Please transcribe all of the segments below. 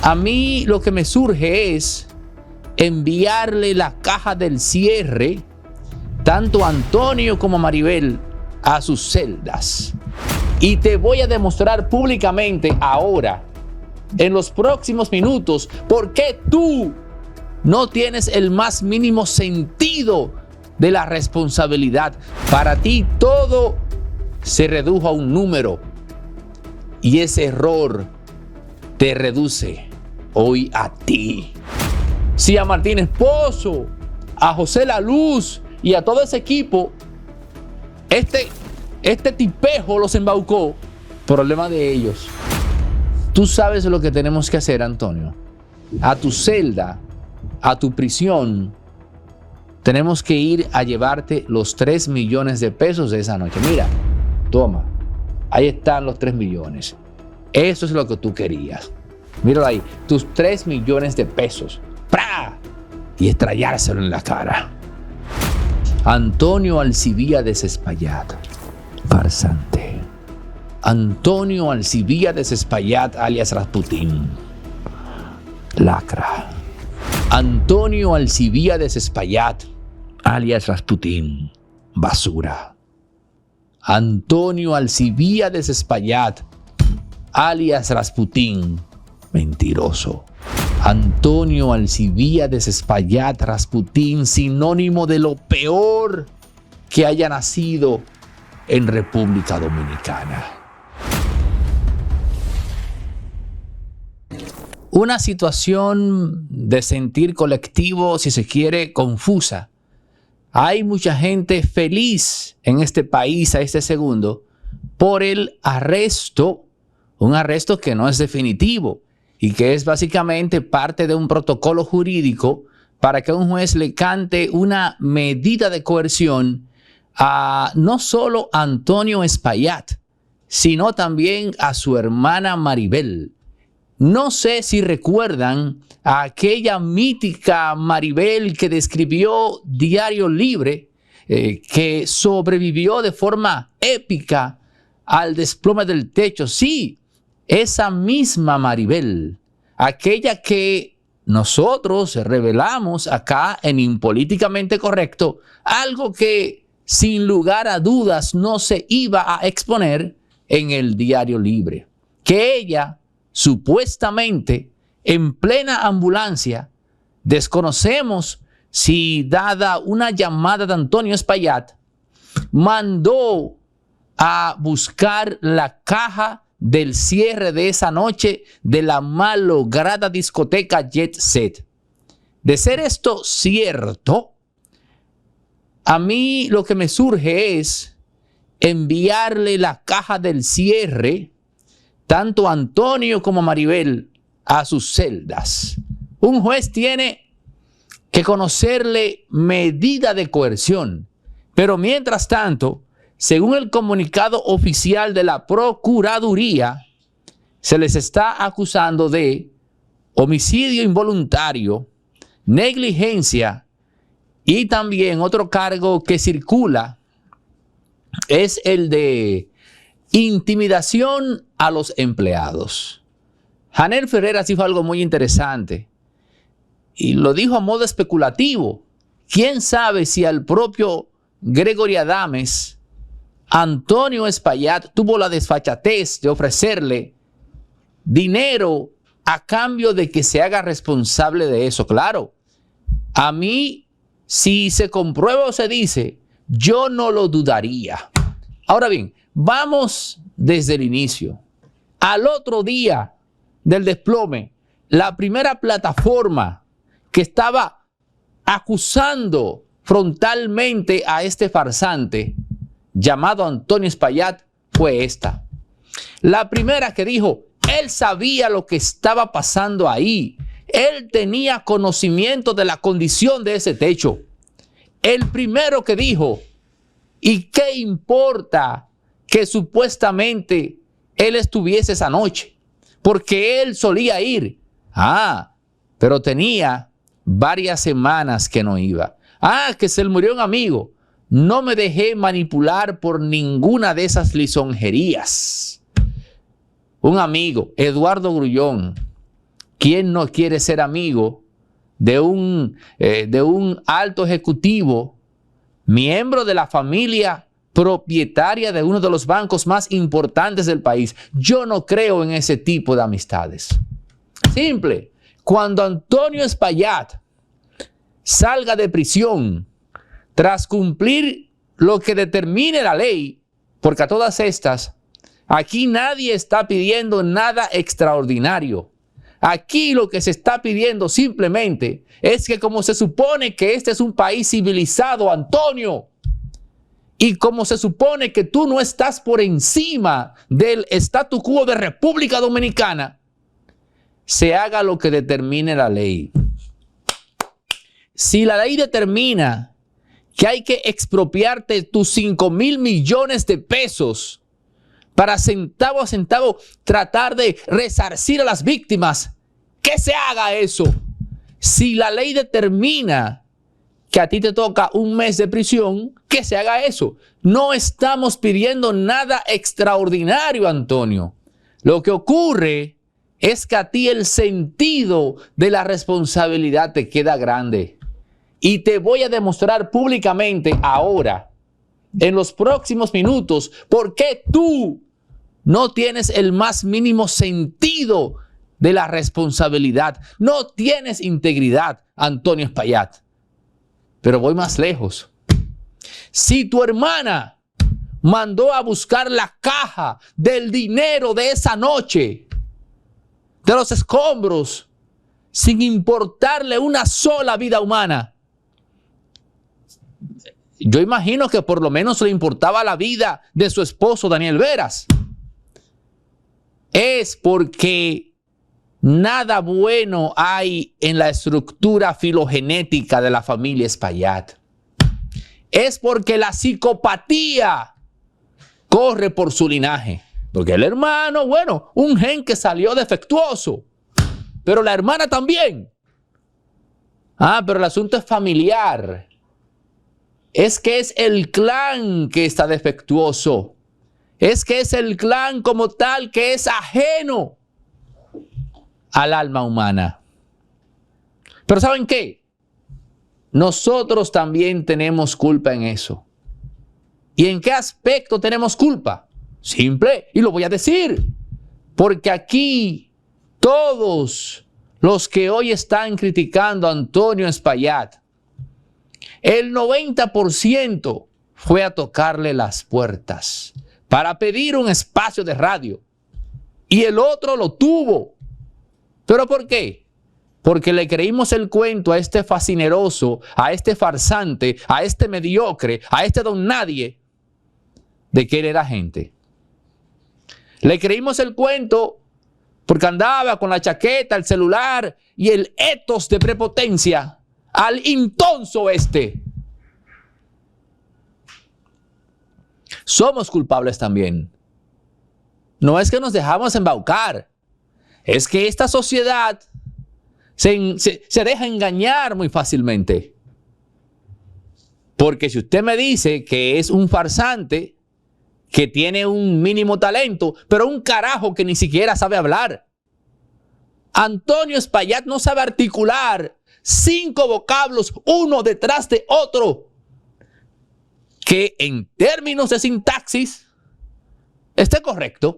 A mí lo que me surge es enviarle la caja del cierre tanto a Antonio como a Maribel a sus celdas. Y te voy a demostrar públicamente ahora, en los próximos minutos, por qué tú no tienes el más mínimo sentido de la responsabilidad. Para ti todo se redujo a un número y ese error te reduce hoy a ti. Si a Martínez Pozo, a José La Luz y a todo ese equipo, este tipejo los embaucó, problema de ellos. Tú sabes lo que tenemos que hacer, Antonio. A tu celda, a tu prisión, tenemos que ir a llevarte los 3 millones de pesos de esa noche. Mira, toma, ahí están los 3 millones. Eso es lo que tú querías. Míralo ahí, tus 3 millones de pesos. ¡Pra! Y estrellárselo en la cara. Antonio Alcibiades Espaillat, farsante. Antonio Alcibiades Espaillat, alias Rasputín, lacra. Antonio Alcibiades Espaillat, alias Rasputín, basura. Antonio Alcibiades Espaillat, alias Rasputín, mentiroso. Antonio Alcibiades Espaillat Rasputín, sinónimo de lo peor que haya nacido en República Dominicana. Una situación de sentir colectivo, si se quiere, confusa. Hay mucha gente feliz en este país a este segundo por el arresto, un arresto que no es definitivo y que es básicamente parte de un protocolo jurídico para que un juez le cante una medida de coerción a no solo a Antonio Espaillat, sino también a su hermana Maribel. No sé si recuerdan a aquella mítica Maribel que describió Diario Libre, que sobrevivió de forma épica al desplome del techo. Sí, esa misma Maribel, aquella que nosotros revelamos acá en Impolíticamente Correcto, algo que sin lugar a dudas no se iba a exponer en el Diario Libre, que ella supuestamente en plena ambulancia, desconocemos si dada una llamada de Antonio Espaillat, mandó a buscar la caja del cierre de esa noche de la malograda discoteca Jet Set. De ser esto cierto, a mí lo que me surge es enviarle la caja del cierre tanto a Antonio como a Maribel a sus celdas. Un juez tiene que conocerle medida de coerción, pero mientras tanto, según el comunicado oficial de la Procuraduría, se les está acusando de homicidio involuntario, negligencia y también otro cargo que circula es el de intimidación a los empleados. Janel Ferreras dijo algo muy interesante y lo dijo a modo especulativo. ¿Quién sabe si al propio Gregory Adames, Antonio Espaillat tuvo la desfachatez de ofrecerle dinero a cambio de que se haga responsable de eso? Claro, a mí, si se comprueba o se dice, yo no lo dudaría. Ahora bien, vamos desde el inicio. Al otro día del desplome, la primera plataforma que estaba acusando frontalmente a este farsante llamado Antonio Espaillat fue esta. La primera que dijo, él sabía lo que estaba pasando ahí. Él tenía conocimiento de la condición de ese techo. El primero que dijo, ¿y qué importa que supuestamente él estuviese esa noche? Porque él solía ir. Pero tenía varias semanas que no iba. Que se le murió un amigo. No me dejé manipular por ninguna de esas lisonjerías. Un amigo, Eduardo Grullón, ¿Quién no quiere ser amigo de un alto ejecutivo, miembro de la familia propietaria de uno de los bancos más importantes del país? Yo no creo en ese tipo de amistades. Simple. Cuando Antonio Espaillat salga de prisión tras cumplir lo que determine la ley, porque a todas estas, aquí nadie está pidiendo nada extraordinario. Aquí lo que se está pidiendo simplemente es que, como se supone que este es un país civilizado, Antonio, y como se supone que tú no estás por encima del statu quo de República Dominicana, se haga lo que determine la ley. Si la ley determina que hay que expropiarte tus 5,000 millones de pesos para centavo a centavo tratar de resarcir a las víctimas, que se haga eso. Si la ley determina que a ti te toca 1 mes de prisión, que se haga eso. No estamos pidiendo nada extraordinario, Antonio. Lo que ocurre es que a ti el sentido de la responsabilidad te queda grande. Y te voy a demostrar públicamente ahora, en los próximos minutos, por qué tú no tienes el más mínimo sentido de la responsabilidad. No tienes integridad, Antonio Espaillat. Pero voy más lejos. Si tu hermana mandó a buscar la caja del dinero de esa noche, de los escombros, sin importarle una sola vida humana, yo imagino que por lo menos le importaba la vida de su esposo Daniel Veras. Es porque nada bueno hay en la estructura filogenética de la familia Espaillat. Es porque la psicopatía corre por su linaje. Porque el hermano, bueno, un gen que salió defectuoso. Pero la hermana también. Pero el asunto es familiar. Es que es el clan que está defectuoso. Es que es el clan como tal que es ajeno al alma humana. Pero ¿saben qué? Nosotros también tenemos culpa en eso. ¿Y en qué aspecto tenemos culpa? Simple, y lo voy a decir. Porque aquí todos los que hoy están criticando a Antonio Espaillat, el 90% fue a tocarle las puertas para pedir un espacio de radio. Y el otro lo tuvo. ¿Pero por qué? Porque le creímos el cuento a este fascineroso, a este farsante, a este mediocre, a este don nadie, de que él era gente. Le creímos el cuento porque andaba con la chaqueta, el celular y el etos de prepotencia al intonso este. Somos culpables también. No es que nos dejamos embaucar. Es que esta sociedad se deja engañar muy fácilmente. Porque si usted me dice que es un farsante, que tiene un mínimo talento, pero un carajo que ni siquiera sabe hablar. Antonio Espaillat no sabe articular 5 vocablos uno detrás de otro, que en términos de sintaxis esté correcto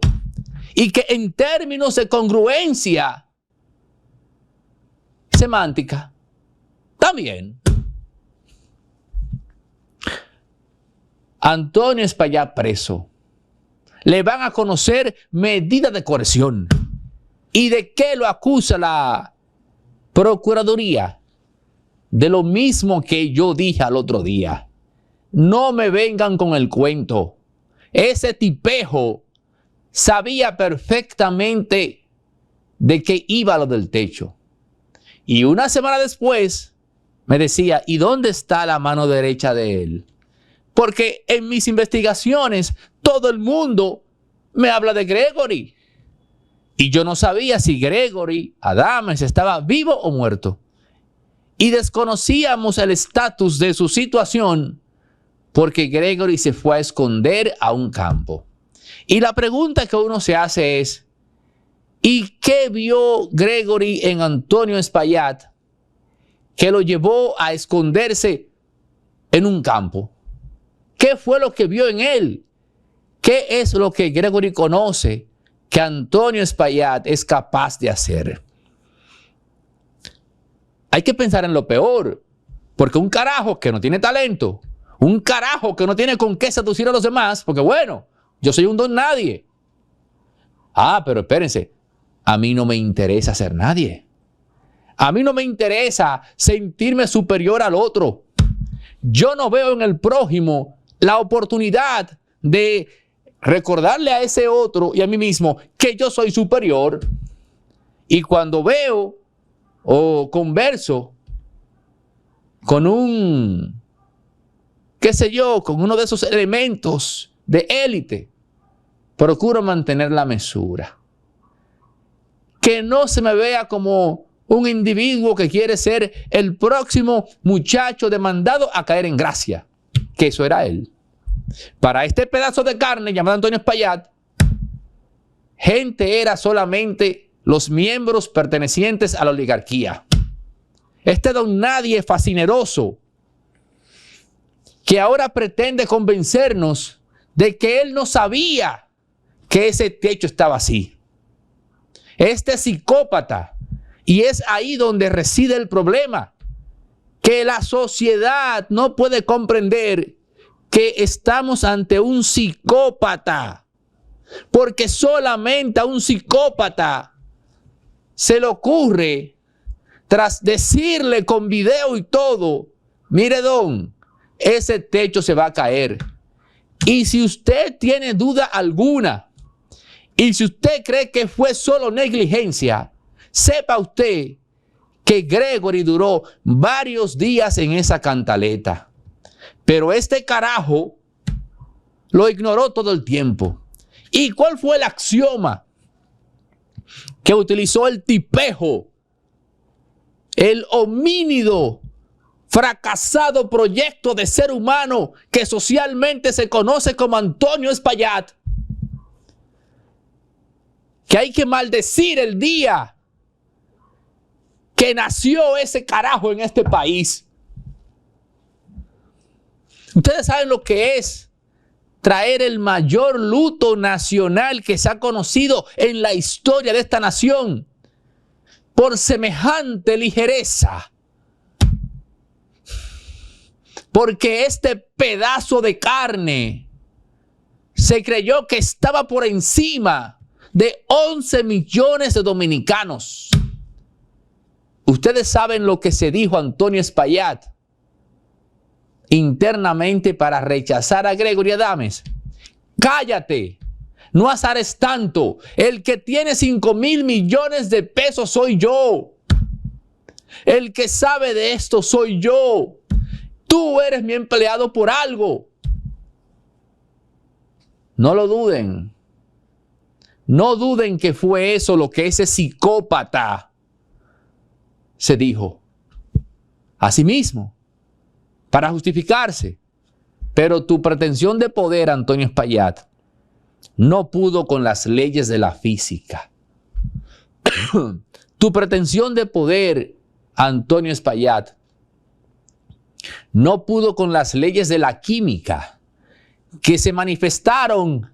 y que en términos de congruencia semántica también. Antonio Espaillat preso. Le van a conocer medida de coerción. ¿Y de qué lo acusa la Procuraduría? De lo mismo que yo dije al otro día. No me vengan con el cuento. Ese tipejo sabía perfectamente de qué iba lo del techo. Y una semana después me decía, ¿y dónde está la mano derecha de él? Porque en mis investigaciones todo el mundo me habla de Gregory. Y yo no sabía si Gregory Adames estaba vivo o muerto. Y desconocíamos el estatus de su situación porque Gregory se fue a esconder a un campo. Y la pregunta que uno se hace es, ¿Y qué vio Gregory en Antonio Espaillat que lo llevó a esconderse en un campo? ¿Qué fue lo que vio en él? ¿Qué es lo que Gregory conoce que Antonio Espaillat es capaz de hacer? Hay que pensar en lo peor, porque un carajo que no tiene talento, un carajo que no tiene con qué seducir a los demás, porque bueno, yo soy un don nadie. Ah, pero espérense, a mí no me interesa ser nadie. A mí no me interesa sentirme superior al otro. Yo no veo en el prójimo la oportunidad de recordarle a ese otro y a mí mismo que yo soy superior. Y cuando veo o converso con un, qué sé yo, con uno de esos elementos de élite, procuro mantener la mesura. Que no se me vea como un individuo que quiere ser el próximo muchacho demandado a caer en gracia, que eso era él. Para este pedazo de carne llamado Antonio Espaillat, gente era solamente los miembros pertenecientes a la oligarquía. Este don nadie fascineroso que ahora pretende convencernos de que él no sabía que ese techo estaba así. Este psicópata, y es ahí donde reside el problema, que la sociedad no puede comprender que estamos ante un psicópata, porque solamente a un psicópata se le ocurre, tras decirle con video y todo, mire don, ese techo se va a caer. Y si usted tiene duda alguna, y si usted cree que fue solo negligencia, sepa usted que Gregory duró varios días en esa cantaleta. Pero este carajo lo ignoró todo el tiempo. ¿Y cuál fue el axioma que utilizó el tipejo, el homínido, fracasado proyecto de ser humano que socialmente se conoce como Antonio Espaillat? Que hay que maldecir el día que nació ese carajo en este país. Ustedes saben lo que es traer el mayor luto nacional que se ha conocido en la historia de esta nación por semejante ligereza. Porque este pedazo de carne se creyó que estaba por encima de 11 millones de dominicanos. Ustedes saben lo que se dijo Antonio Espaillat internamente para rechazar a Gregory Adames. Cállate, no azares tanto. El que tiene 5,000 millones de pesos soy yo. El que sabe de esto soy yo. Tú eres mi empleado por algo. No lo duden. No duden que fue eso lo que ese psicópata se dijo a sí mismo para justificarse. Pero tu pretensión de poder, Antonio Espaillat, no pudo con las leyes de la física. Tu pretensión de poder, Antonio Espaillat, no pudo con las leyes de la química que se manifestaron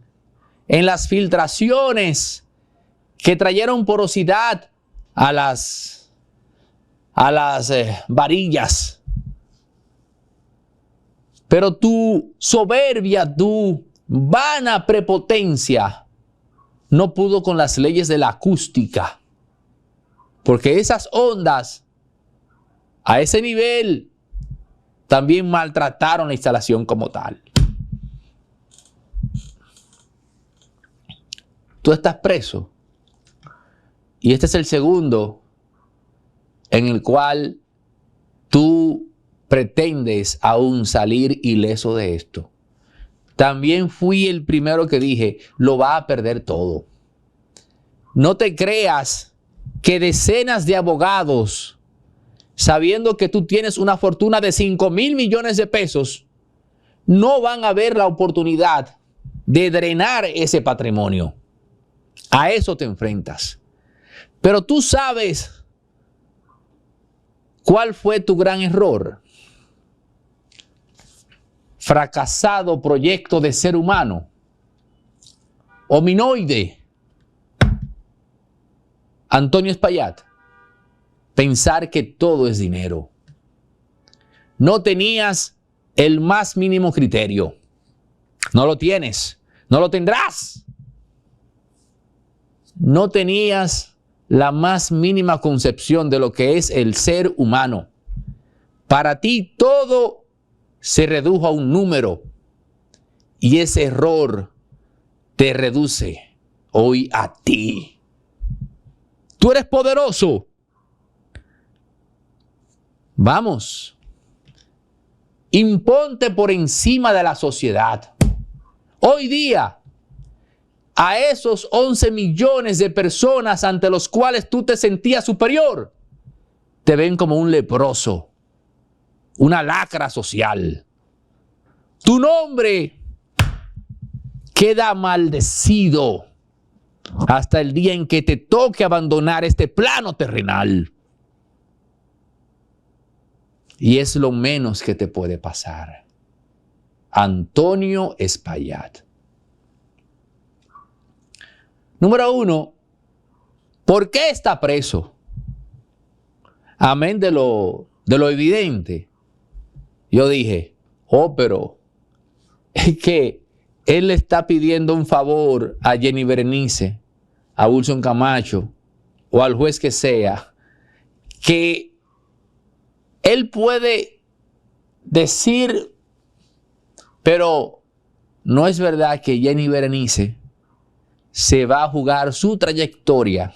en las filtraciones que trajeron porosidad a las varillas. Pero tu soberbia, tu vana prepotencia no pudo con las leyes de la acústica. Porque esas ondas a ese nivel también maltrataron la instalación como tal. Tú estás preso. Y este es el segundo en el cual tú pretendes aún salir ileso de esto. También fui el primero que dije, lo va a perder todo. No te creas que decenas de abogados, sabiendo que tú tienes una fortuna de 5,000 millones de pesos, no van a ver la oportunidad de drenar ese patrimonio. A eso te enfrentas. Pero tú sabes cuál fue tu gran error. Fracasado proyecto de ser humano. Hominoide. Antonio Espaillat. Pensar que todo es dinero. No tenías el más mínimo criterio. No lo tienes. No lo tendrás. No tenías la más mínima concepción de lo que es el ser humano. Para ti todo se redujo a un número. Y ese error te reduce hoy a ti. Tú eres poderoso. Vamos. Imponte por encima de la sociedad. Hoy día, a esos 11 millones de personas ante los cuales tú te sentías superior, te ven como un leproso, una lacra social. Tu nombre queda maldecido hasta el día en que te toque abandonar este plano terrenal. Y es lo menos que te puede pasar. Antonio Espaillat. Número 1, ¿por qué está preso? Amén de lo evidente. Yo dije, pero es que él le está pidiendo un favor a Jenny Berenice, a Wilson Camacho o al juez que sea, que él puede decir, pero no es verdad que Jenny Berenice se va a jugar su trayectoria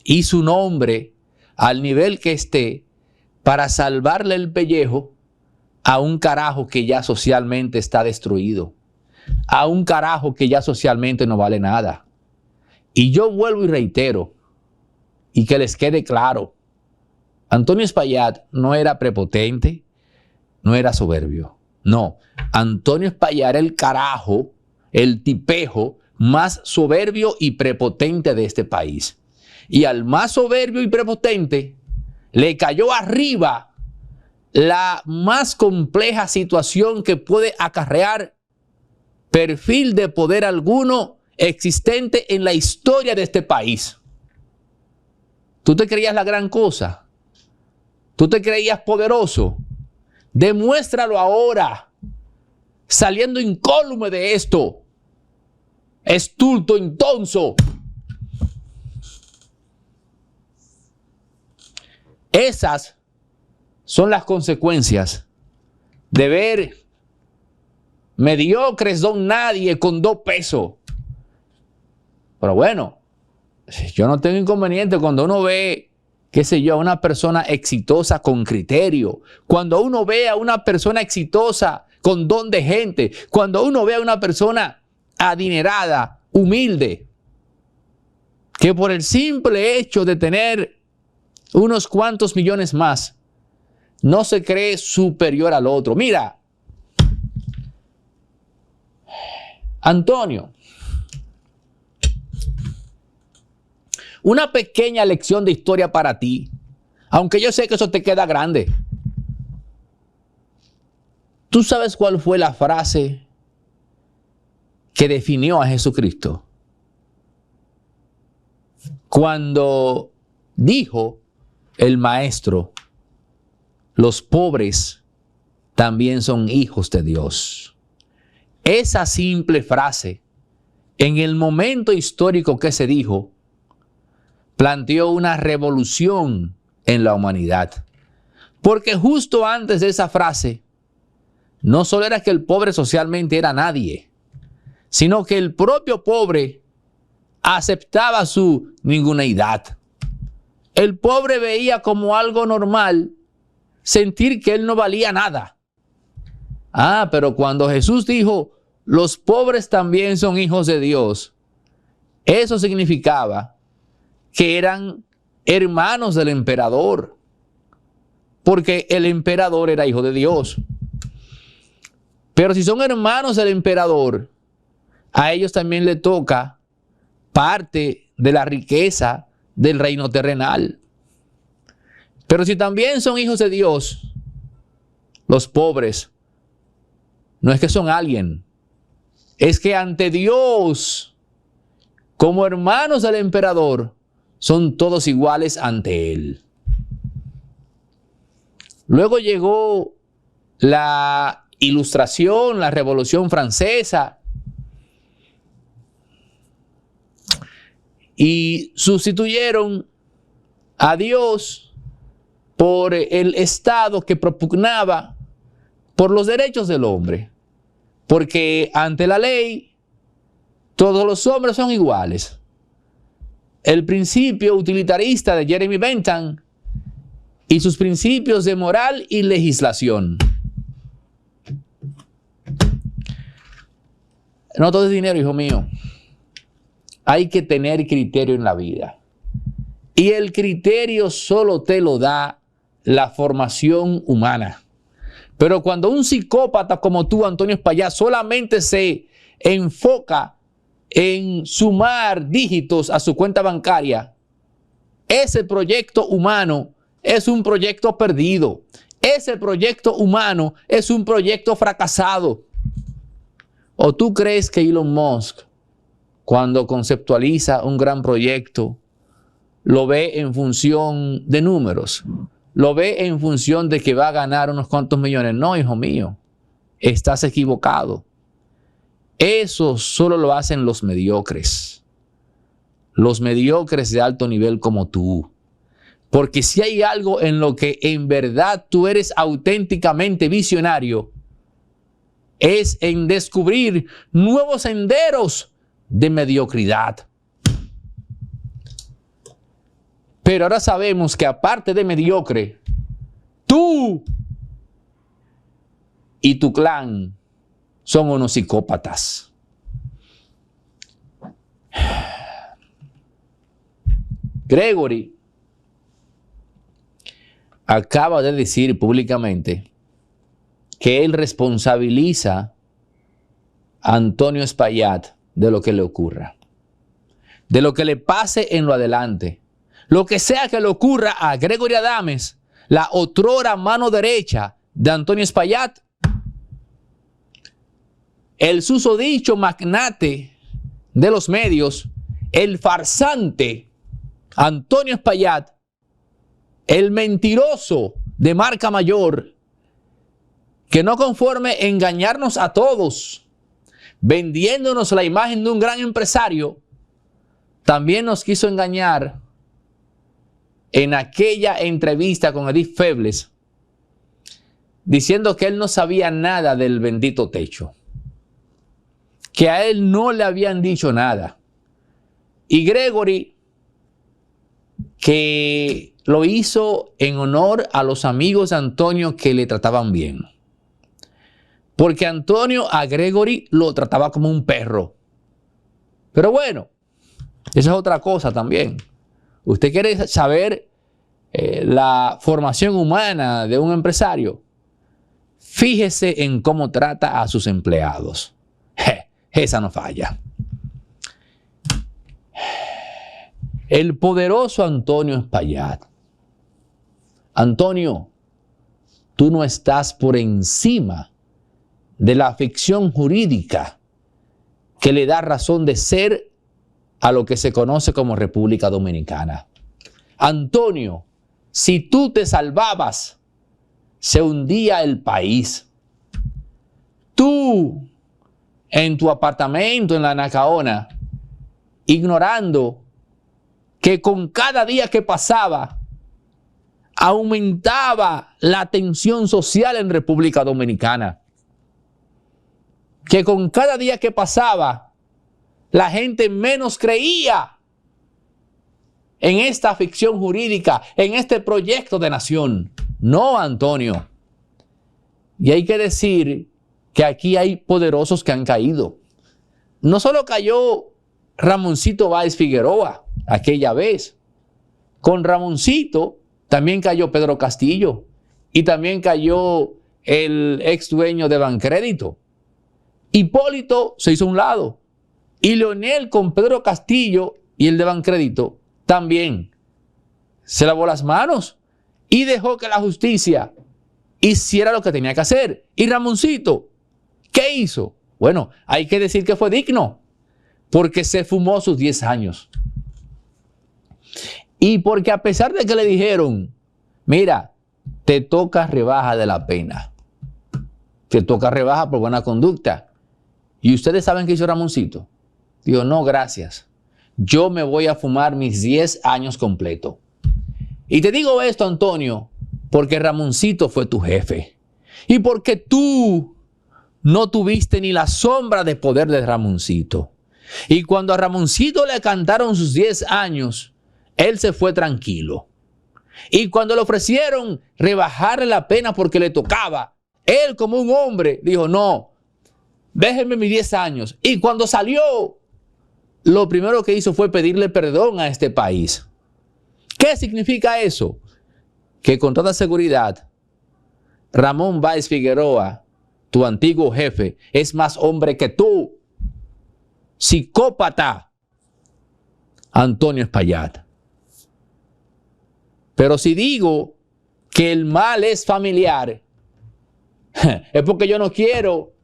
y su nombre al nivel que esté para salvarle el pellejo a un carajo que ya socialmente está destruido, a un carajo que ya socialmente no vale nada. Y yo vuelvo y reitero, y que les quede claro, Antonio Espaillat no era prepotente, no era soberbio. No, Antonio Espaillat era el carajo, el tipejo más soberbio y prepotente de este país. Y al más soberbio y prepotente le cayó arriba la más compleja situación que puede acarrear perfil de poder alguno existente en la historia de este país. ¿Tú te creías la gran cosa? ¿Tú te creías poderoso? Demuéstralo ahora, saliendo incólume de esto. Estulto, intonso. Esas son las consecuencias de ver mediocres don nadie con 2 pesos. Pero bueno, yo no tengo inconveniente cuando uno ve, qué sé yo, a una persona exitosa con criterio. Cuando uno ve a una persona exitosa con don de gente. Cuando uno ve a una persona adinerada, humilde, que por el simple hecho de tener unos cuantos millones más, no se cree superior al otro. Mira, Antonio, una pequeña lección de historia para ti, aunque yo sé que eso te queda grande. ¿Tú sabes cuál fue la frase que definió a Jesucristo? Cuando dijo el maestro, los pobres también son hijos de Dios. Esa simple frase, en el momento histórico que se dijo, planteó una revolución en la humanidad. Porque justo antes de esa frase, no solo era que el pobre socialmente era nadie, sino que el propio pobre aceptaba su ninguneidad. El pobre veía como algo normal sentir que él no valía nada. Pero cuando Jesús dijo, los pobres también son hijos de Dios, eso significaba que eran hermanos del emperador, porque el emperador era hijo de Dios. Pero si son hermanos del emperador, a ellos también le toca parte de la riqueza del reino terrenal. Pero si también son hijos de Dios, los pobres, no es que son alguien, es que ante Dios, como hermanos del emperador, son todos iguales ante él. Luego llegó la Ilustración, la Revolución Francesa, y sustituyeron a Dios por el Estado que propugnaba por los derechos del hombre. Porque ante la ley, todos los hombres son iguales. El principio utilitarista de Jeremy Bentham y sus principios de moral y legislación. No todo es dinero, hijo mío. Hay que tener criterio en la vida. Y el criterio solo te lo da la formación humana. Pero cuando un psicópata como tú, Antonio Espaillat, solamente se enfoca en sumar dígitos a su cuenta bancaria, ese proyecto humano es un proyecto perdido. Ese proyecto humano es un proyecto fracasado. ¿O tú crees que Elon Musk, cuando conceptualiza un gran proyecto, lo ve en función de números? ¿Lo ve en función de que va a ganar unos cuantos millones? No, hijo mío, estás equivocado. Eso solo lo hacen los mediocres. Los mediocres de alto nivel como tú. Porque si hay algo en lo que en verdad tú eres auténticamente visionario, es en descubrir nuevos senderos de mediocridad. Pero ahora sabemos que aparte de mediocre, tú y tu clan son unos psicópatas. Gregory acaba de decir públicamente que él responsabiliza a Antonio Espaillat de lo que le ocurra, de lo que le pase en lo adelante. Lo que sea que le ocurra a Gregory Adames, la otrora mano derecha de Antonio Espaillat, el susodicho magnate de los medios, el farsante Antonio Espaillat, el mentiroso de marca mayor, que no conforme engañarnos a todos, vendiéndonos la imagen de un gran empresario, también nos quiso engañar en aquella entrevista con Edith Febles, diciendo que él no sabía nada del bendito techo, que a él no le habían dicho nada. Y Gregory, que lo hizo en honor a los amigos de Antonio que le trataban bien. Porque Antonio a Gregory lo trataba como un perro. Pero bueno, esa es otra cosa también. ¿Usted quiere saber la formación humana de un empresario? Fíjese en cómo trata a sus empleados. Esa no falla. El poderoso Antonio Espaillat. Antonio, tú no estás por encima de la ficción jurídica que le da razón de ser a lo que se conoce como República Dominicana. Antonio, si tú te salvabas, se hundía el país. Tú, en tu apartamento en la Nacaona, ignorando que con cada día que pasaba, aumentaba la tensión social en República Dominicana. Que con cada día que pasaba, la gente menos creía en esta ficción jurídica, en este proyecto de nación. No, Antonio. Y hay que decir que aquí hay poderosos que han caído. No solo cayó Ramoncito Báez Figueroa aquella vez. Con Ramoncito también cayó Pedro Castillo y también cayó el ex dueño de Bancrédito. Hipólito se hizo a un lado y Leonel con Pedro Castillo y el de Bancrédito también se lavó las manos y dejó que la justicia hiciera lo que tenía que hacer. Y Ramoncito, ¿qué hizo? Bueno, hay que decir que fue digno, porque se fumó sus 10 años. Y porque a pesar de que le dijeron, mira, te toca rebaja de la pena, te toca rebaja por buena conducta. Y ustedes saben qué hizo Ramoncito. Dijo, no, gracias. Yo me voy a fumar mis 10 años completos. Y te digo esto, Antonio, porque Ramoncito fue tu jefe. Y porque tú no tuviste ni la sombra de poder de Ramoncito. Y cuando a Ramoncito le cantaron sus 10 años, él se fue tranquilo. Y cuando le ofrecieron rebajarle la pena porque le tocaba, él como un hombre dijo, no, déjenme mis 10 años. Y cuando salió, lo primero que hizo fue pedirle perdón a este país. ¿Qué significa eso? Que con toda seguridad, Ramón Báez Figueroa, tu antiguo jefe, es más hombre que tú. Psicópata, Antonio Espaillat. Pero si digo que el mal es familiar, es porque yo no quiero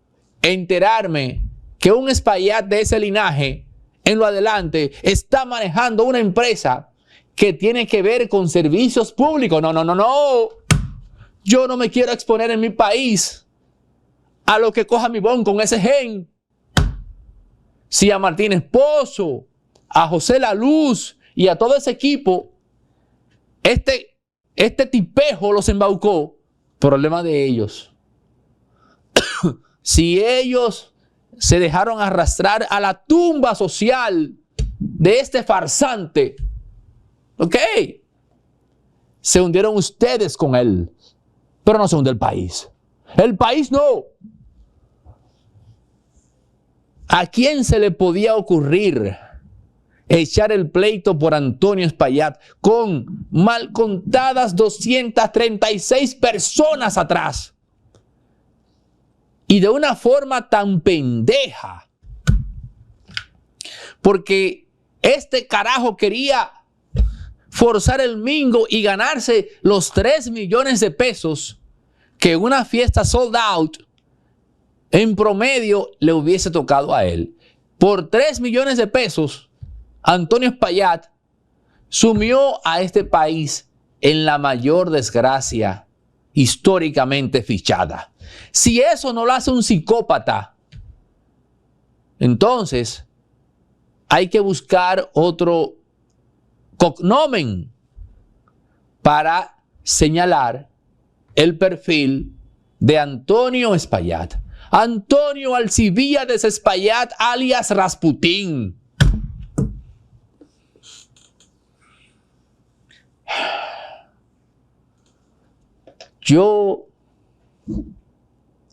enterarme que un Espaillat de ese linaje, en lo adelante, está manejando una empresa que tiene que ver con servicios públicos. No, no, no, no. Yo no me quiero exponer en mi país a lo que coja mi bon con ese gen. Si a Martínez Pozo, a José La Luz y a todo ese equipo, este tipejo los embaucó, problema de ellos. Si ellos se dejaron arrastrar a la tumba social de este farsante, ok, se hundieron ustedes con él, pero no se hunde el país. El país no. ¿A quién se le podía ocurrir echar el pleito por Antonio Espaillat con mal contadas 236 personas atrás? Y de una forma tan pendeja. Porque este carajo quería forzar el mingo y ganarse los 3 millones de pesos que una fiesta sold out en promedio le hubiese tocado a él. Por 3 millones de pesos, Antonio Espaillat sumió a este país en la mayor desgracia históricamente fichada. Si eso no lo hace un psicópata, entonces hay que buscar otro cognomen para señalar el perfil de Antonio Espaillat. Antonio Alcibíades Espaillat, alias Rasputín. Yo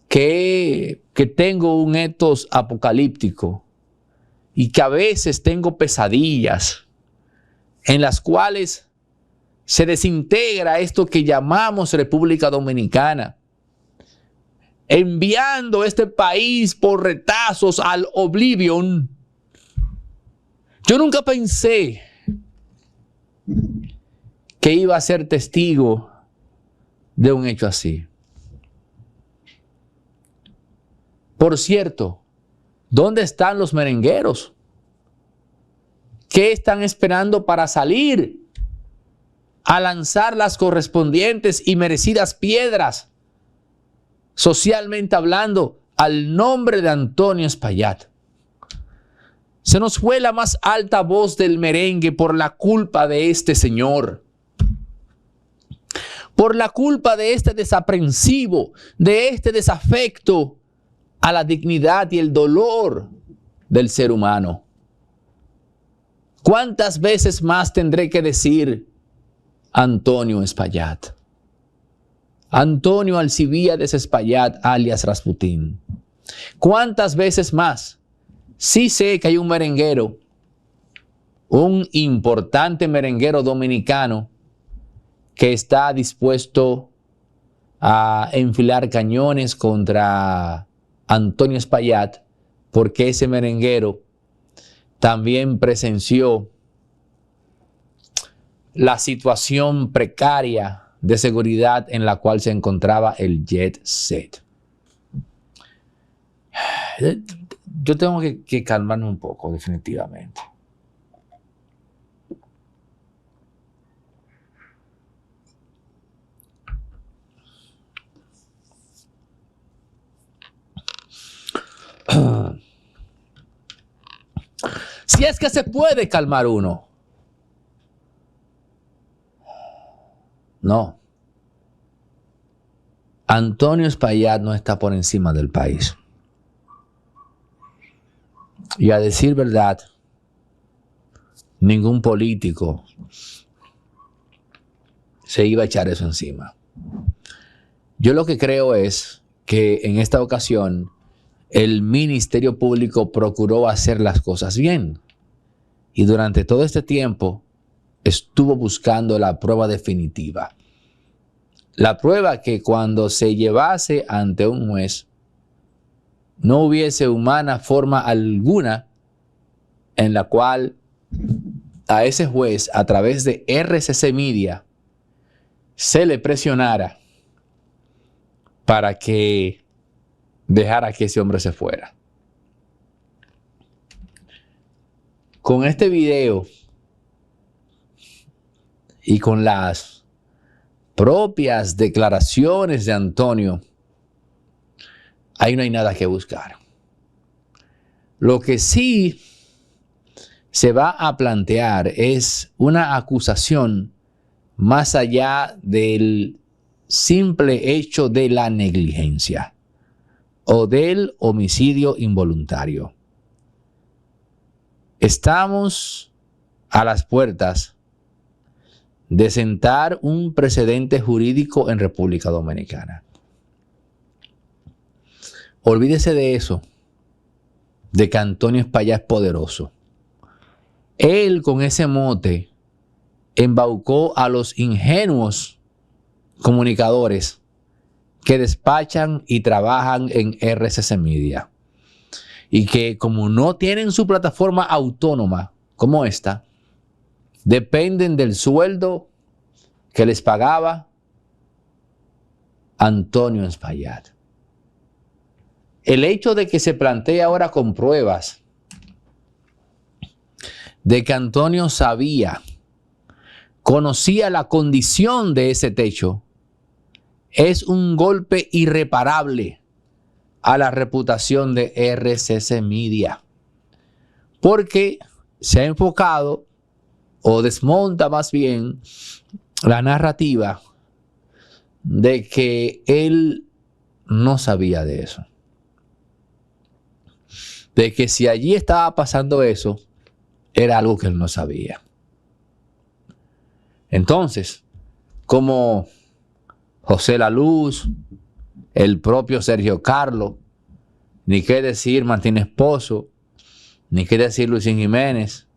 que tengo un etos apocalíptico y que a veces tengo pesadillas en las cuales se desintegra esto que llamamos República Dominicana, enviando este país por retazos al oblivion. Yo nunca pensé que iba a ser testigo de un hecho así. Por cierto, ¿dónde están los merengueros? ¿Qué están esperando para salir a lanzar las correspondientes y merecidas piedras, socialmente hablando, al nombre de Antonio Espaillat? Se nos fue la más alta voz del merengue por la culpa de este señor. Por la culpa de este desaprensivo, de este desafecto a la dignidad y el dolor del ser humano. ¿Cuántas veces más tendré que decir Antonio Espaillat? Antonio Alcibíades Espaillat, alias Rasputín. ¿Cuántas veces más? Sí sé que hay un merenguero, un importante merenguero dominicano que está dispuesto a enfilar cañones contra Antonio Espaillat, porque ese merenguero también presenció la situación precaria de seguridad en la cual se encontraba el Jet Set. Yo tengo que calmarme un poco, definitivamente. Si es que se puede calmar uno. No. Antonio Espaillat no está por encima del país. Y a decir verdad, ningún político se iba a echar eso encima. Yo lo que creo es que en esta ocasión el Ministerio Público procuró hacer las cosas bien. Y durante todo este tiempo estuvo buscando la prueba definitiva. La prueba que cuando se llevase ante un juez no hubiese humana forma alguna en la cual a ese juez, a través de RCC Media, se le presionara para que dejara que ese hombre se fuera. Con este video y con las propias declaraciones de Antonio, ahí no hay nada que buscar. Lo que sí se va a plantear es una acusación más allá del simple hecho de la negligencia o del homicidio involuntario. Estamos a las puertas de sentar un precedente jurídico en República Dominicana. Olvídese de eso, de que Antonio Espaillat es poderoso. Él, con ese mote, embaucó a los ingenuos comunicadores que despachan y trabajan en RCC Media. Y que como no tienen su plataforma autónoma como esta, dependen del sueldo que les pagaba Antonio Espaillat. El hecho de que se plantee ahora con pruebas de que Antonio sabía, conocía la condición de ese techo, es un golpe irreparable a la reputación de RCC Media, porque se ha enfocado o desmonta más bien la narrativa de que él no sabía de eso, de que si allí estaba pasando eso era algo que él no sabía. Entonces, como José La Luz, el propio Sergio Carlos, ni qué decir Martínez Pozo, ni qué decir Luisín Jiménez,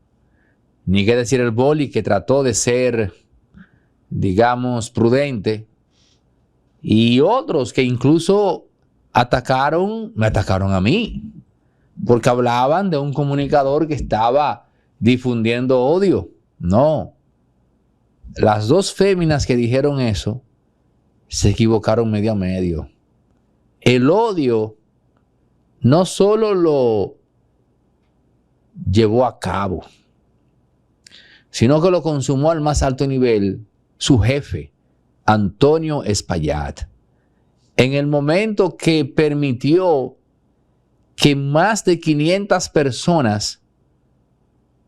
ni qué decir el Boli, que trató de ser, digamos, prudente, y otros que incluso me atacaron a mí, porque hablaban de un comunicador que estaba difundiendo odio. No. Las dos féminas que dijeron eso se equivocaron medio a medio. El odio no solo lo llevó a cabo, sino que lo consumó al más alto nivel su jefe, Antonio Espaillat, en el momento que permitió que más de 500 personas,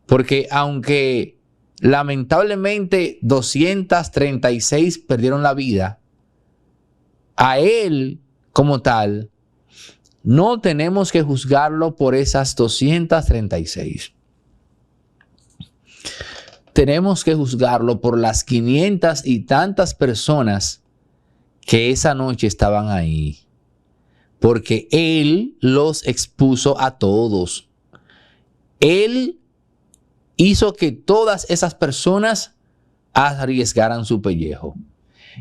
porque aunque lamentablemente 236 perdieron la vida, a él como tal no tenemos que juzgarlo por esas 236. Tenemos que juzgarlo por las 500 y tantas personas que esa noche estaban ahí, porque él los expuso a todos. Él hizo que todas esas personas arriesgaran su pellejo.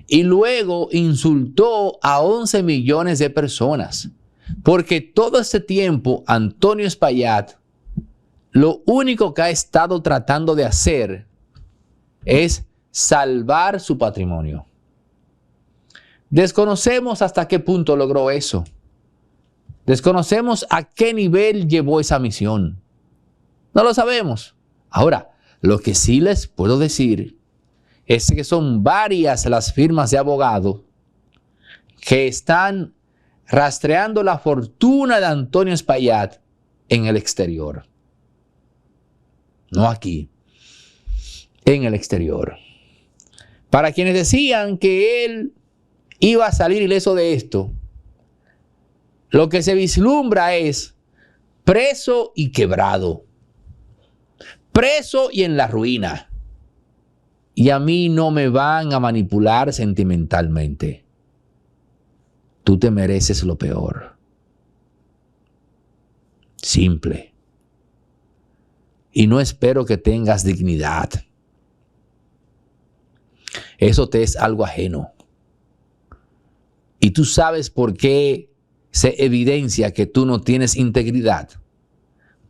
Y luego insultó a 11 millones de personas. Porque todo este tiempo Antonio Espaillat lo único que ha estado tratando de hacer es salvar su patrimonio. Desconocemos hasta qué punto logró eso. Desconocemos a qué nivel llevó esa misión. No lo sabemos. Ahora, lo que sí les puedo decir es que son varias las firmas de abogados que están rastreando la fortuna de Antonio Espaillat en el exterior. No aquí, en el exterior. Para quienes decían que él iba a salir ileso de esto, lo que se vislumbra es preso y quebrado, preso y en la ruina. Y a mí no me van a manipular sentimentalmente. Tú te mereces lo peor. Simple. Y no espero que tengas dignidad. Eso te es algo ajeno. Y tú sabes por qué se evidencia que tú no tienes integridad.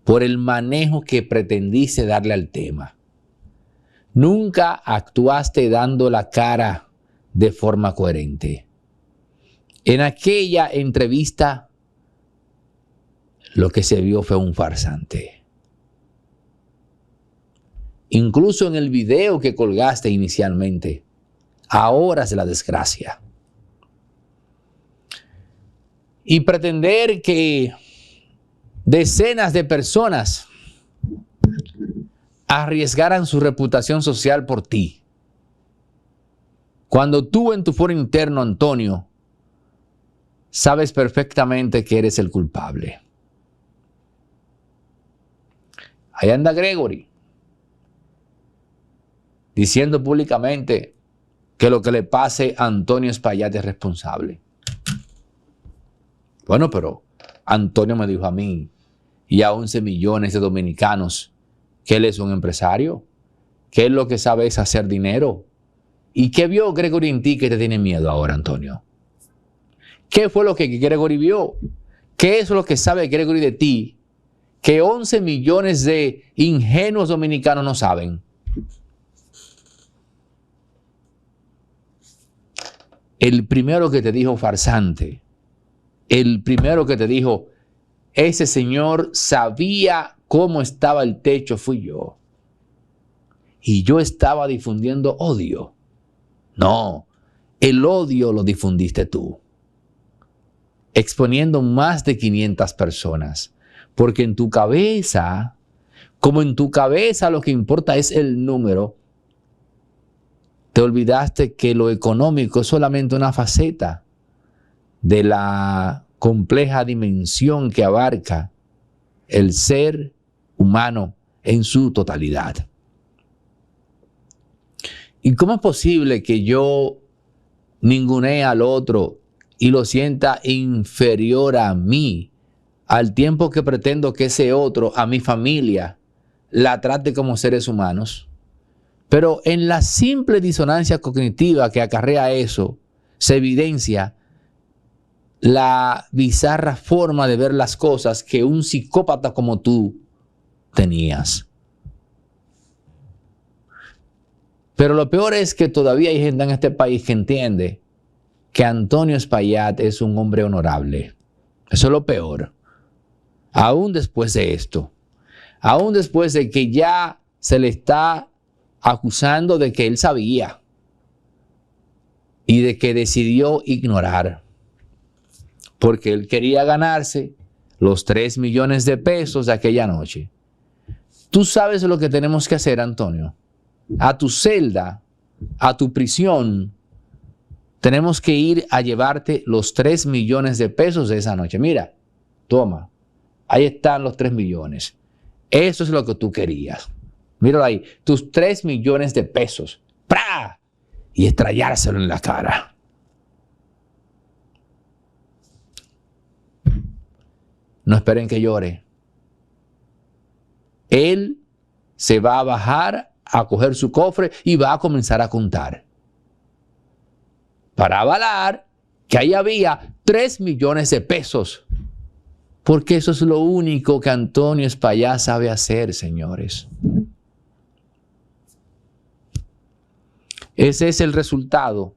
Por el manejo que pretendiste darle al tema. Nunca actuaste dando la cara de forma coherente. En aquella entrevista, lo que se vio fue un farsante. Incluso en el video que colgaste inicialmente, a horas de la desgracia. Y pretender que decenas de personas arriesgaran su reputación social por ti. Cuando tú en tu foro interno, Antonio, sabes perfectamente que eres el culpable. Ahí anda Gregory, diciendo públicamente que lo que le pase a Antonio Espaillat es responsable. Bueno, pero Antonio me dijo a mí y a 11 millones de dominicanos que él es un empresario, que él lo que sabe es hacer dinero. ¿Y qué vio Gregory en ti que te tiene miedo ahora, Antonio? ¿Qué fue lo que Gregory vio? ¿Qué es lo que sabe Gregory de ti que 11 millones de ingenuos dominicanos no saben? El primero que te dijo farsante, el primero que te dijo, ese señor sabía cómo estaba el techo, fui yo. Y yo estaba difundiendo odio. No, el odio lo difundiste tú. Exponiendo más de 500 personas. Porque en tu cabeza, como en tu cabeza lo que importa es el número, te olvidaste que lo económico es solamente una faceta de la compleja dimensión que abarca el ser humano en su totalidad. ¿Y cómo es posible que yo ningunee al otro y lo sienta inferior a mí, al tiempo que pretendo que ese otro, a mi familia, la trate como seres humanos? Pero en la simple disonancia cognitiva que acarrea eso, se evidencia la bizarra forma de ver las cosas que un psicópata como tú tenías. Pero lo peor es que todavía hay gente en este país que entiende que Antonio Espaillat es un hombre honorable. Eso es lo peor. Aún después de esto, aún después de que ya se le está acusando de que él sabía y de que decidió ignorar, porque él quería ganarse los 3 millones de pesos de aquella noche. Tú sabes lo que tenemos que hacer, Antonio. A tu celda, a tu prisión, tenemos que ir a llevarte los 3 millones de pesos de esa noche. Mira, toma, ahí están los 3 millones. Eso es lo que tú querías. Míralo ahí, tus 3 millones de pesos. ¡Pra! Y estrellárselo en la cara. No esperen que llore. Él se va a bajar a coger su cofre y va a comenzar a contar. Para avalar que ahí había 3 millones de pesos. Porque eso es lo único que Antonio Espaillat sabe hacer, señores. Ese es el resultado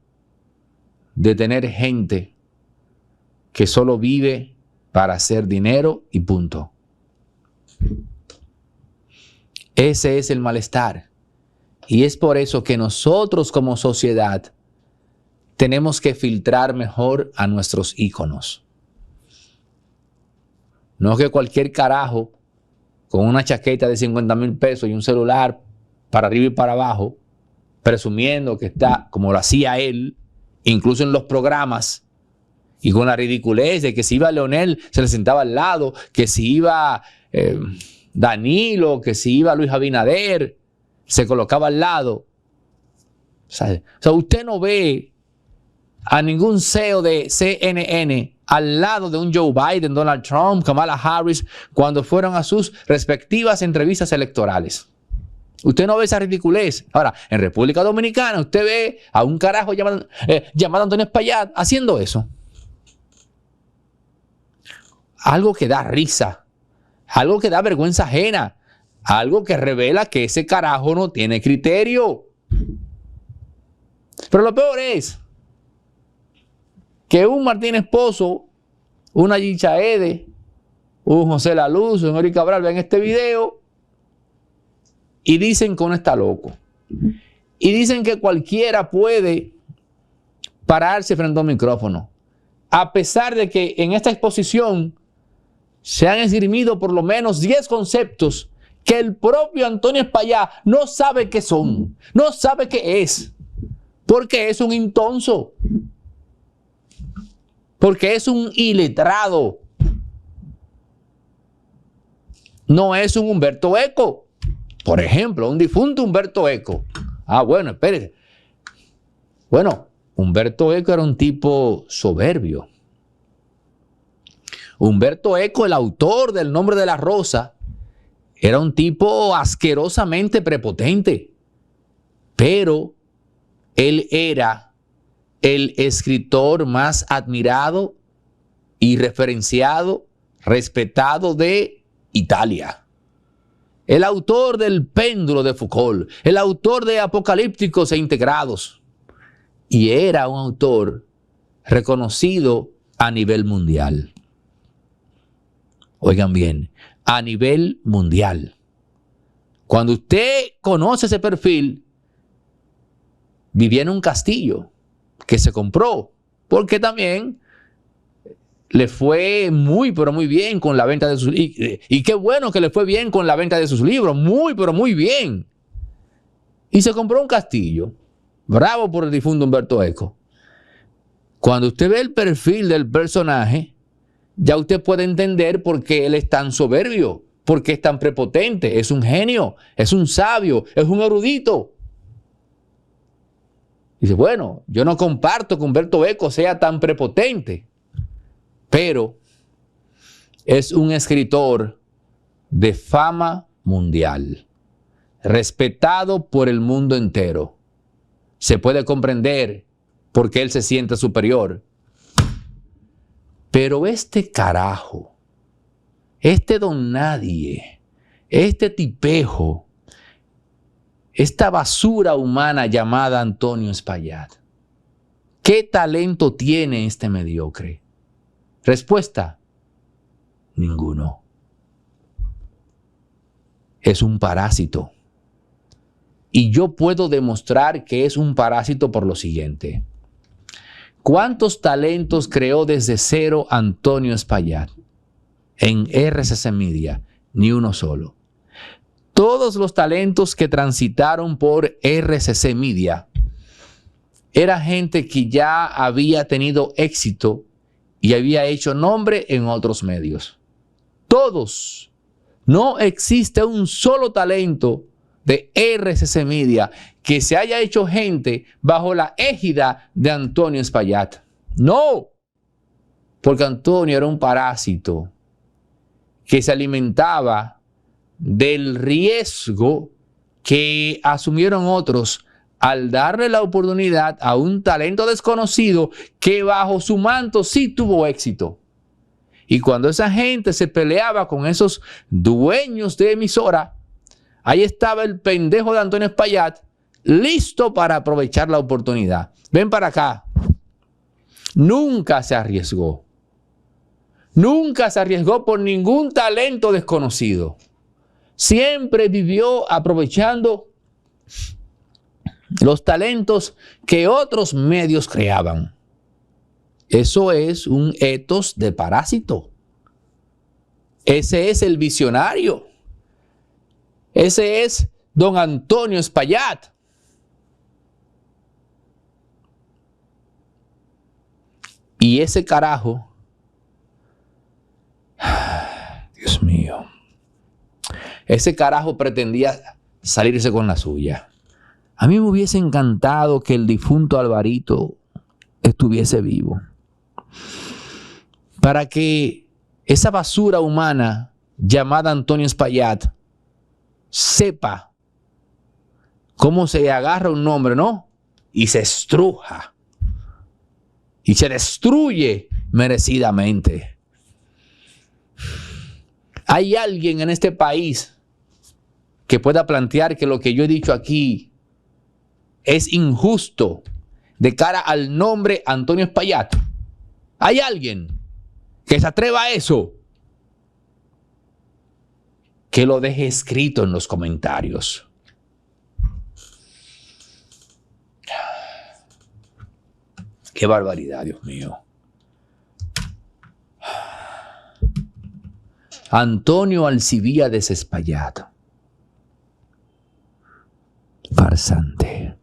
de tener gente que solo vive para hacer dinero y punto. Ese es el malestar. Y es por eso que nosotros como sociedad tenemos que filtrar mejor a nuestros íconos. No que cualquier carajo con una chaqueta de 50,000 pesos y un celular para arriba y para abajo, presumiendo que está como lo hacía él, incluso en los programas, y con la ridiculez de que si iba Leonel se le sentaba al lado, que si iba Danilo, que si iba Luis Abinader, se colocaba al lado. O sea, usted no ve a ningún CEO de CNN al lado de un Joe Biden, Donald Trump, Kamala Harris, cuando fueron a sus respectivas entrevistas electorales. Usted no ve esa ridiculez. Ahora, en República Dominicana, usted ve a un carajo llamado Antonio Espaillat haciendo eso. Algo que da risa, algo que da vergüenza ajena, algo que revela que ese carajo no tiene criterio. Pero lo peor es que un Martínez Pozo, una Yicha Ede, un José La Luz, un Eric Cabral ven este video y dicen que uno está loco. Y dicen que cualquiera puede pararse frente a un micrófono. A pesar de que en esta exposición se han esgrimido por lo menos 10 conceptos que el propio Antonio Espaillat no sabe qué son, no sabe qué es, porque es un intonso, porque es un iletrado, no es un Humberto Eco, por ejemplo, un difunto Humberto Eco. Ah, bueno, espérate. Bueno, Humberto Eco era un tipo soberbio. Humberto Eco, el autor del Nombre de la Rosa, era un tipo asquerosamente prepotente, pero él era el escritor más admirado y referenciado, respetado de Italia. El autor del Péndulo de Foucault, el autor de Apocalípticos e Integrados. Y era un autor reconocido a nivel mundial. Oigan bien, a nivel mundial. Cuando usted conoce ese perfil, vivía en un castillo que se compró, porque también le fue muy, pero muy bien con la venta de sus libros. Y qué bueno que le fue bien con la venta de sus libros, muy, pero muy bien. Y se compró un castillo. Bravo por el difunto Humberto Eco. Cuando usted ve el perfil del personaje, ya usted puede entender por qué él es tan soberbio, por qué es tan prepotente. Es un genio, es un sabio, es un erudito. Dice, bueno, yo no comparto que Humberto Eco sea tan prepotente, pero es un escritor de fama mundial, respetado por el mundo entero. Se puede comprender por qué él se siente superior. Pero este carajo, este don nadie, este tipejo, esta basura humana llamada Antonio Espaillat, ¿qué talento tiene este mediocre? Respuesta, ninguno. Es un parásito. Y yo puedo demostrar que es un parásito por lo siguiente. ¿Cuántos talentos creó desde cero Antonio Espaillat? En RCC Media, ni uno solo. Todos los talentos que transitaron por RCC Media era gente que ya había tenido éxito y había hecho nombre en otros medios. Todos. No existe un solo talento de RCC Media que se haya hecho gente bajo la égida de Antonio Espaillat. No, porque Antonio era un parásito que se alimentaba del riesgo que asumieron otros al darle la oportunidad a un talento desconocido que bajo su manto sí tuvo éxito. Y cuando esa gente se peleaba con esos dueños de emisora, ahí estaba el pendejo de Antonio Espaillat listo para aprovechar la oportunidad. Ven para acá. Nunca se arriesgó. Nunca se arriesgó por ningún talento desconocido. Siempre vivió aprovechando los talentos que otros medios creaban. Eso es un ethos de parásito. Ese es el visionario. Ese es don Antonio Espaillat. Y ese carajo, Dios mío, ese carajo pretendía salirse con la suya. A mí me hubiese encantado que el difunto Alvarito estuviese vivo, para que esa basura humana llamada Antonio Espaillat sepa cómo se agarra un nombre, ¿no? Y se estruja. Y se destruye merecidamente. ¿Hay alguien en este país que pueda plantear que lo que yo he dicho aquí es injusto de cara al nombre Antonio Espaillat? ¿Hay alguien que se atreva a eso? Que lo deje escrito en los comentarios. Qué barbaridad, Dios mío. Antonio Alcibíades Espaillat. Farsante.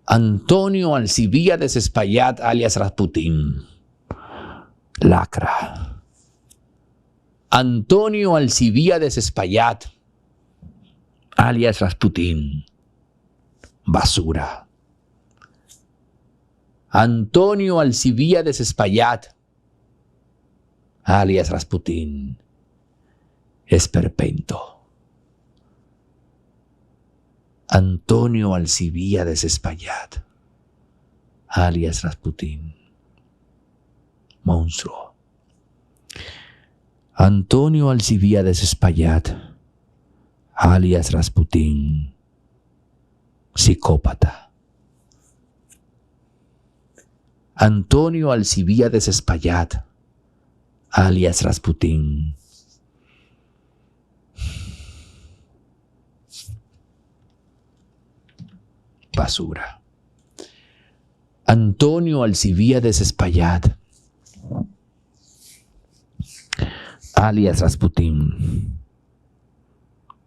Antonio Alcibíades Espaillat alias Rasputín. Lacra. Antonio Alcibíades Espaillat alias Rasputín. Basura. Antonio Alcibíades Espaillat alias Rasputín. Esperpento. Antonio Alcibíades Espaillat alias Rasputín. Monstruo. Antonio Alcibíades Espaillat alias Rasputín. Psicópata. Antonio Alcibíades Espaillat alias Rasputín. Basura. Antonio Alcibíades Espaillat alias Rasputín.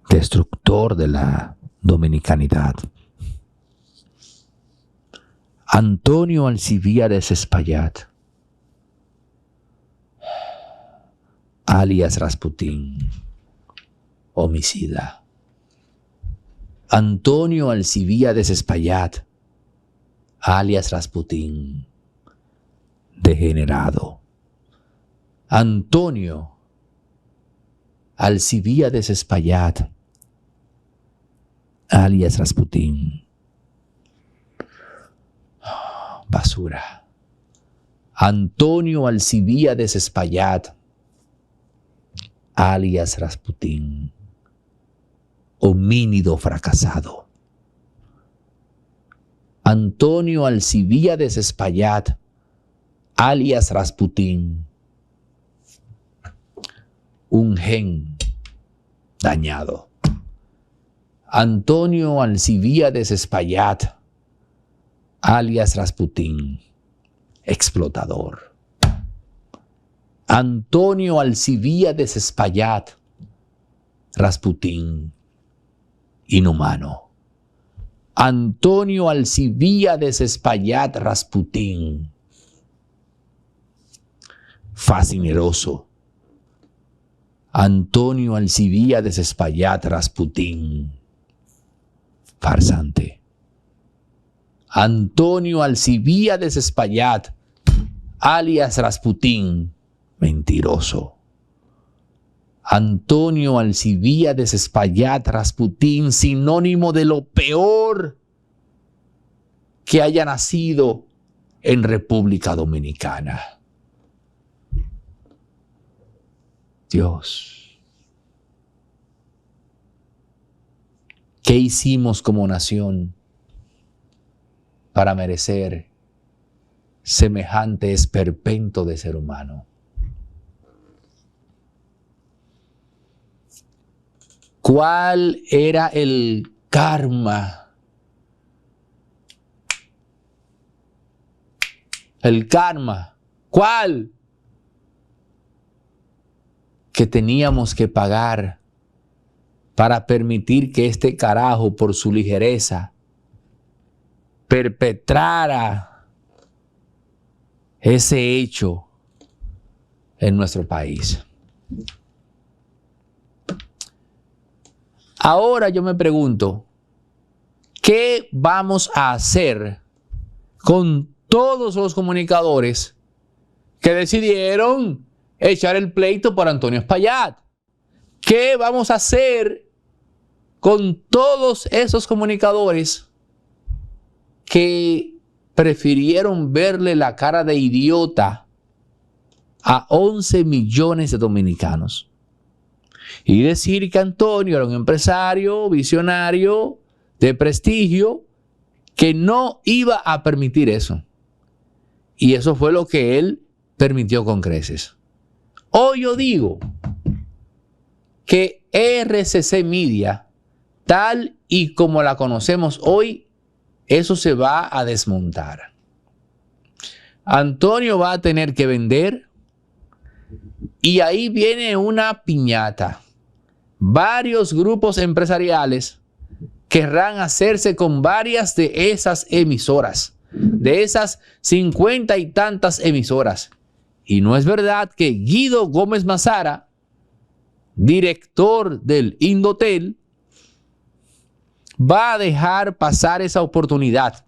Destructor de la dominicanidad. Antonio Alcibíades Espaillat alias Rasputín. Homicida. Antonio Alcibíades Espaillat alias Rasputín. Degenerado. Antonio Alcibíades Espaillat alias Rasputín. Basura. Antonio Alcibíades Espaillat alias Rasputín. Homínido fracasado. Antonio Alcibíades Espaillat alias Rasputín. Un gen dañado. Antonio Alcibíades Espaillat alias Rasputín. Explotador. Antonio Alcibíades Espaillat Rasputín. Inhumano. Antonio Alcibíades Espaillat Rasputín. Fascineroso. Antonio Alcibíades Espaillat Rasputín. Farsante. Antonio Alcibíades Espaillat alias Rasputín. Mentiroso. Antonio Alcibíades Espaillat Rasputín, sinónimo de lo peor que haya nacido en República Dominicana. Dios. ¿Qué hicimos como nación para merecer semejante esperpento de ser humano? ¿Cuál era el karma? El karma. ¿Cuál? Que teníamos que pagar para permitir que este carajo, por su ligereza, perpetrara ese hecho en nuestro país. Ahora yo me pregunto, ¿qué vamos a hacer con todos los comunicadores que decidieron echar el pleito por Antonio Espaillat? ¿Qué vamos a hacer con todos esos comunicadores que prefirieron verle la cara de idiota a 11 millones de dominicanos y decir que Antonio era un empresario visionario de prestigio que no iba a permitir eso? Y eso fue lo que él permitió con creces. Hoy yo digo que RCC Media, tal y como la conocemos hoy, eso se va a desmontar. Antonio va a tener que vender y ahí viene una piñata. Varios grupos empresariales querrán hacerse con varias de esas emisoras, de esas 50 y tantas emisoras. Y no es verdad que Guido Gómez Mazara, director del Indotel, va a dejar pasar esa oportunidad,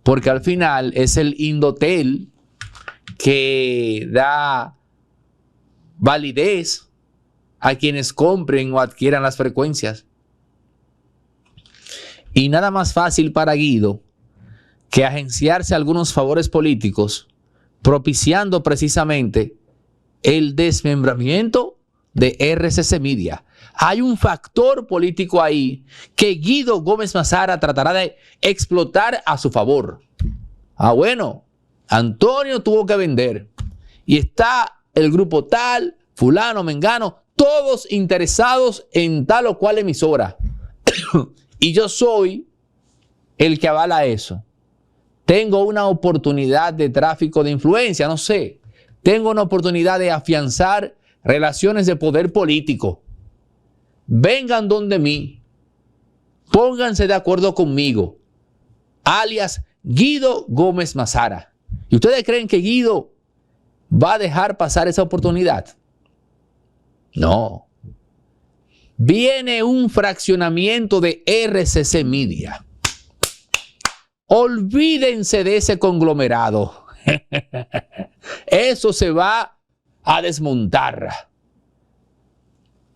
porque al final es el Indotel que da validez a quienes compren o adquieran las frecuencias. Y nada más fácil para Guido que agenciarse algunos favores políticos, propiciando precisamente el desmembramiento de RCC Media. Hay un factor político ahí que Guido Gómez Mazara tratará de explotar a su favor. Bueno, Antonio tuvo que vender y está el grupo tal, fulano, mengano, todos interesados en tal o cual emisora. Y yo soy el que avala eso. Tengo una oportunidad de tráfico de influencia, no sé. Tengo una oportunidad de afianzar relaciones de poder político. Vengan donde mí. Pónganse de acuerdo conmigo. Alias Guido Gómez Mazara. ¿Y ustedes creen que Guido va a dejar pasar esa oportunidad? No. Viene un fraccionamiento de RCC Media. Olvídense de ese conglomerado. Eso se va a desmontar.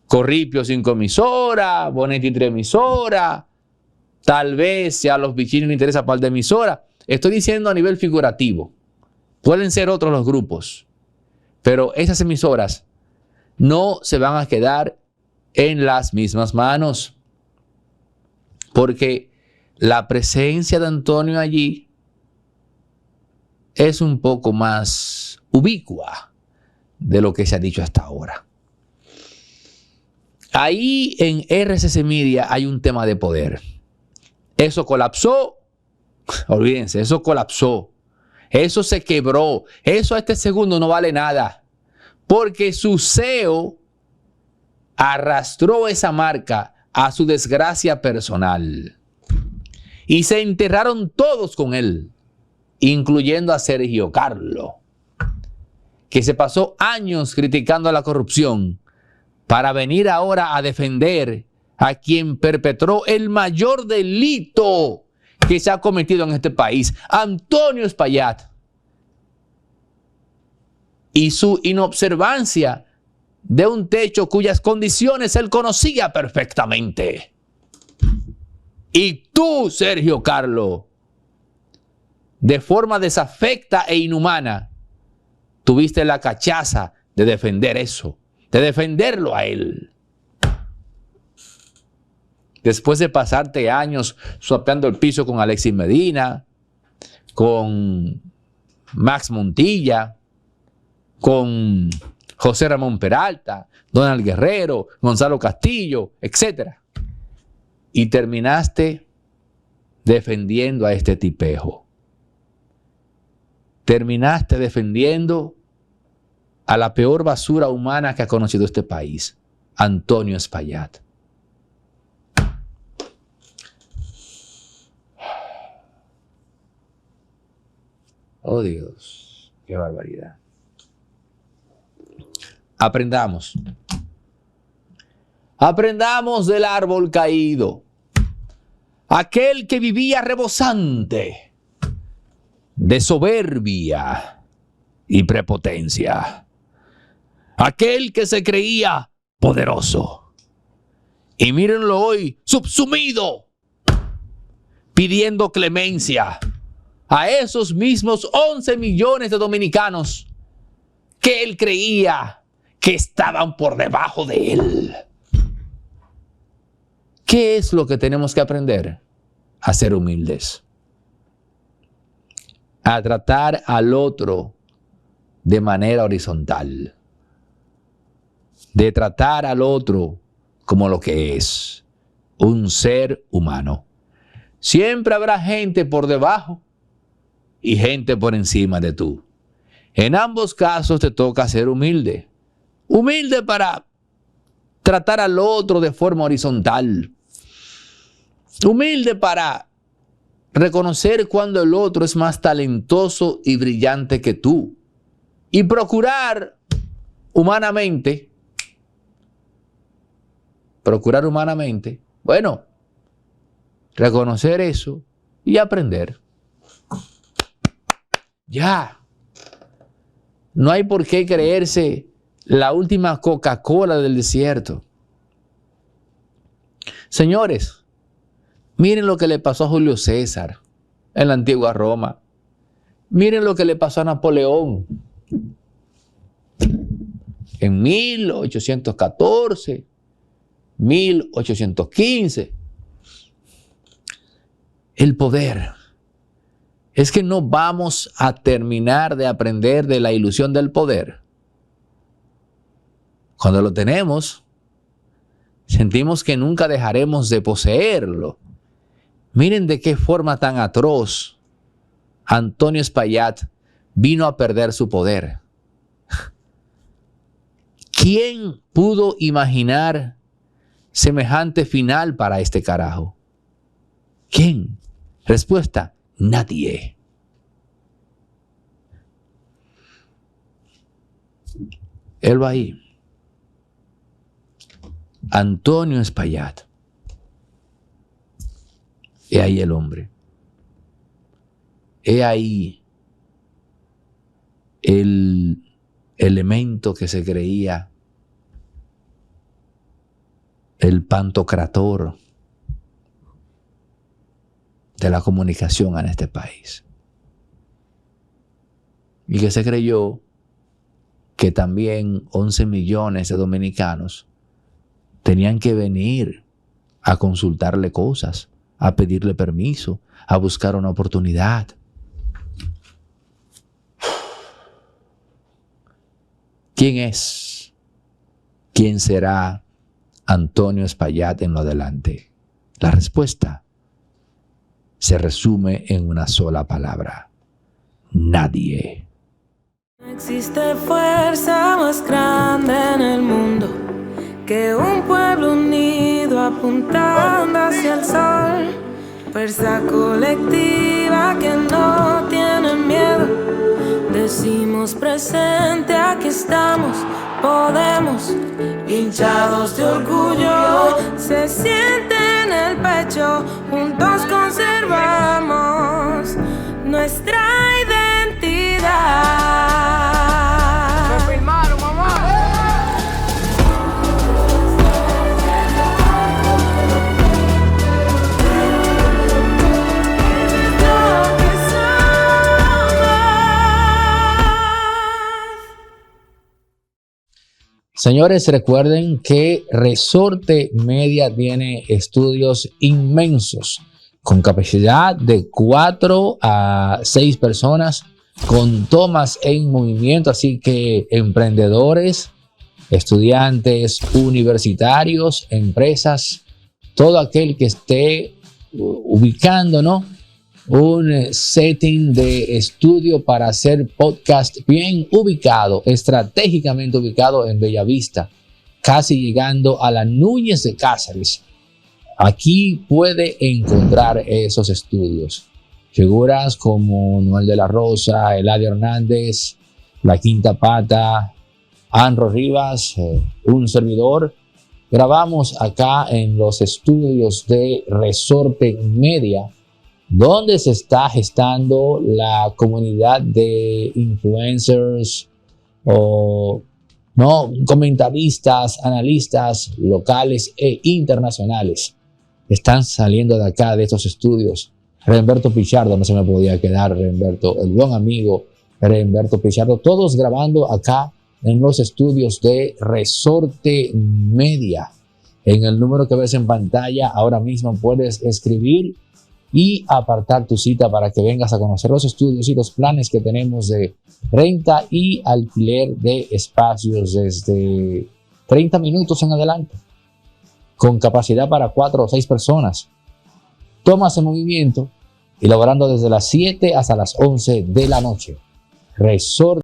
Corripio 5 emisoras, Bonetti 3 emisoras, tal vez si a los bichinos les interesa par de emisoras. Estoy diciendo a nivel figurativo. Pueden ser otros los grupos, pero esas emisoras no se van a quedar en las mismas manos, porque la presencia de Antonio allí es un poco más ubicua de lo que se ha dicho hasta ahora. Ahí en RCC Media hay un tema de poder. Eso colapsó. Olvídense, eso colapsó. Eso se quebró. Eso a este segundo no vale nada. Porque su CEO arrastró esa marca a su desgracia personal. Y se enterraron todos con él, incluyendo a Sergio Carlo, que se pasó años criticando la corrupción para venir ahora a defender a quien perpetró el mayor delito que se ha cometido en este país, Antonio Espaillat, y su inobservancia de un techo cuyas condiciones él conocía perfectamente. Y tú, Sergio Carlo, de forma desafecta e inhumana, tuviste la cachaza de defender eso, de defenderlo a él. después de pasarte años swapeando el piso con Alexis Medina, con Max Montilla, con José Ramón Peralta, Donald Guerrero, Gonzalo Castillo, etc. Y terminaste defendiendo a este tipejo. Terminaste defendiendo a la peor basura humana que ha conocido este país, Antonio Espaillat. Oh Dios, qué barbaridad. Aprendamos. Aprendamos del árbol caído. Aquel que vivía rebosante de soberbia y prepotencia. Aquel que se creía poderoso. Y mírenlo hoy, subsumido, pidiendo clemencia a esos mismos 11 millones de dominicanos que él creía que estaban por debajo de él. ¿Qué es lo que tenemos que aprender? A ser humildes. A tratar al otro de manera horizontal. De tratar al otro como lo que es, un ser humano. Siempre habrá gente por debajo y gente por encima de tú. En ambos casos te toca ser humilde. Humilde para tratar al otro de forma horizontal. Humilde para reconocer cuando el otro es más talentoso y brillante que tú. Y procurar humanamente, bueno, reconocer eso y aprender. Ya. No hay por qué creerse la última Coca-Cola del desierto. Señores, miren lo que le pasó a Julio César en la antigua Roma. Miren lo que le pasó a Napoleón en 1814, 1815. El poder. Es que no vamos a terminar de aprender de la ilusión del poder. Cuando lo tenemos, sentimos que nunca dejaremos de poseerlo. Miren de qué forma tan atroz Antonio Espaillat vino a perder su poder. ¿Quién pudo imaginar semejante final para este carajo? ¿Quién? Respuesta: nadie. Él va ahí. Antonio Espaillat. He ahí el hombre. He ahí el elemento que se creía el pantocrator de la comunicación en este país. Y que se creyó que también 11 millones de dominicanos tenían que venir a consultarle cosas, a pedirle permiso, a buscar una oportunidad. ¿Quién es? ¿Quién será Antonio Espaillat en lo adelante? La respuesta se resume en una sola palabra: nadie. No existe fuerza más grande en el mundo que un pueblo unido apuntando hacia el sol. Fuerza colectiva que no tiene miedo. Decimos presente, aquí estamos, podemos, hinchados de orgullo. Se siente en el pecho, juntos conservamos nuestra identidad. Señores, recuerden que Resorte Media tiene estudios inmensos con capacidad de 4 a 6 personas, con tomas en movimiento, así que emprendedores, estudiantes, universitarios, empresas, todo aquel que esté ubicando, ¿no?, un setting de estudio para hacer podcast bien ubicado, estratégicamente ubicado en Bellavista, casi llegando a la Núñez de Cáceres. Aquí puede encontrar esos estudios. Figuras como Noel de la Rosa, Eladio Hernández, La Quinta Pata, Anro Rivas, un servidor. Grabamos acá en los estudios de Resorte Media, donde se está gestando la comunidad de influencers o no comentaristas, analistas locales e internacionales. Están saliendo de acá, de estos estudios. Remberto Pichardo, no se me podía quedar, Remberto, el buen amigo Remberto Pichardo, todos grabando acá en los estudios de Resorte Media. En el número que ves en pantalla ahora mismo puedes escribir y apartar tu cita para que vengas a conocer los estudios y los planes que tenemos de renta y alquiler de espacios desde 30 minutos en adelante, con capacidad para 4 o 6 personas. Tomas en movimiento y laborando desde las 7 hasta las 11 de la noche. Resorte